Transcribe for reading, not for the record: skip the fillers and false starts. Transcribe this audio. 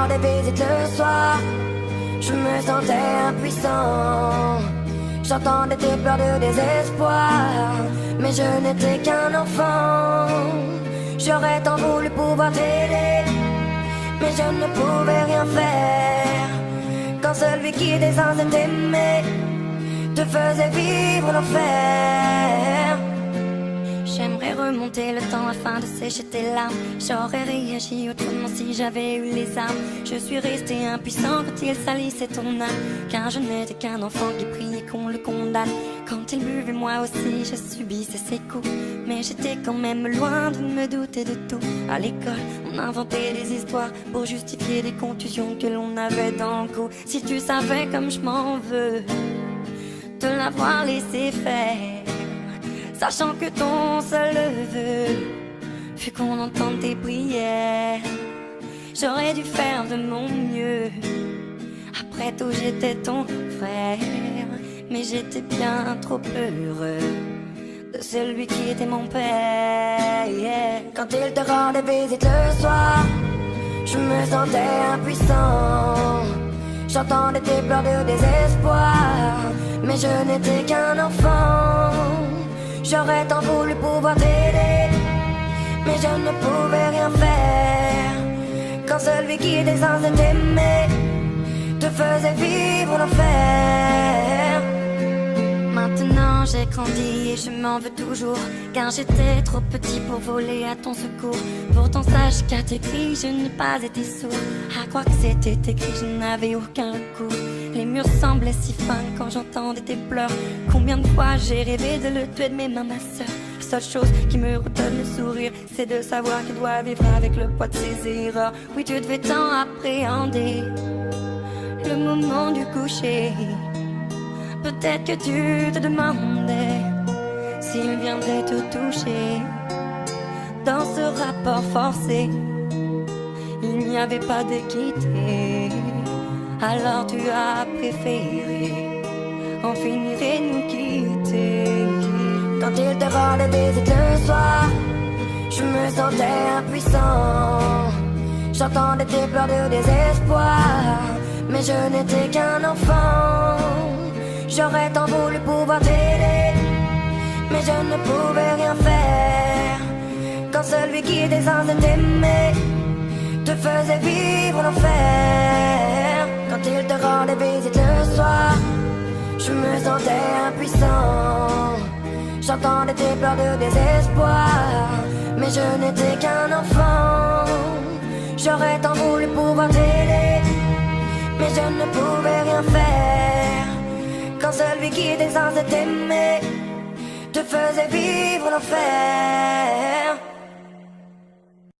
rends des visites le soir, je me sentais impuissant. J'entendais tes pleurs de désespoir, mais je n'étais qu'un enfant. J'aurais tant voulu pouvoir t'aider, mais je ne pouvais rien faire. Quand celui qui était censé t'aimer te faisait vivre l'enfer. J'aimerais remonter le temps afin de sécher tes larmes. J'aurais réagi autrement si j'avais eu les armes. Je suis resté impuissant quand il salissait ton âme, car je n'étais qu'un enfant qui priait qu'on le condamne. Quand il buvait, moi aussi je subissais ses coups, mais j'étais quand même loin de me douter de tout. À l'école, on inventait des histoires pour justifier des contusions que l'on avait dans le cou. Si tu savais comme je m'en veux de l'avoir laissé faire, sachant que ton seul vœu fut qu'on entende tes prières. J'aurais dû faire de mon mieux. Après tout, j'étais ton frère, mais j'étais bien trop heureux de celui qui était mon père. Quand il te rendait visite le soir, je me sentais impuissant. J'entendais tes pleurs de désespoir, mais je n'étais qu'un enfant. J'aurais tant voulu pouvoir t'aider, mais je ne pouvais rien faire. Quand celui qui était censé t'aimer te faisait vivre l'enfer. Maintenant j'ai grandi et je m'en veux toujours, car j'étais trop petit pour voler à ton secours. Pourtant sache qu'à tes cris je n'ai pas été sourd. À croire que c'était écrit, je n'avais aucun recours. Les murs semblaient si fins quand j'entendais tes pleurs. Combien de fois j'ai rêvé de le tuer de mes mains, ma sœur. La seule chose qui me redonne le sourire, c'est de savoir qu'il doit vivre avec le poids de ses erreurs. Oui, tu devais tant appréhender le moment du coucher. Peut-être que tu te demandais s'il viendrait te toucher. Dans ce rapport forcé, il n'y avait pas d'équité. Alors tu as préféré en finir et nous quitter. Quand il te rendait visite le soir, je me sentais impuissant. J'entendais tes pleurs de désespoir, mais je n'étais qu'un enfant. J'aurais tant voulu pouvoir t'aider, mais je ne pouvais rien faire. Quand celui qui était censé t'aimer te faisait vivre l'enfer. Quand il te rendait visite le soir, je me sentais impuissant. J'entendais tes pleurs de désespoir, mais je n'étais qu'un enfant. J'aurais tant voulu pouvoir t'aider, mais je ne pouvais rien faire. Quand celui qui était censé t'aimer te faisait vivre l'enfer.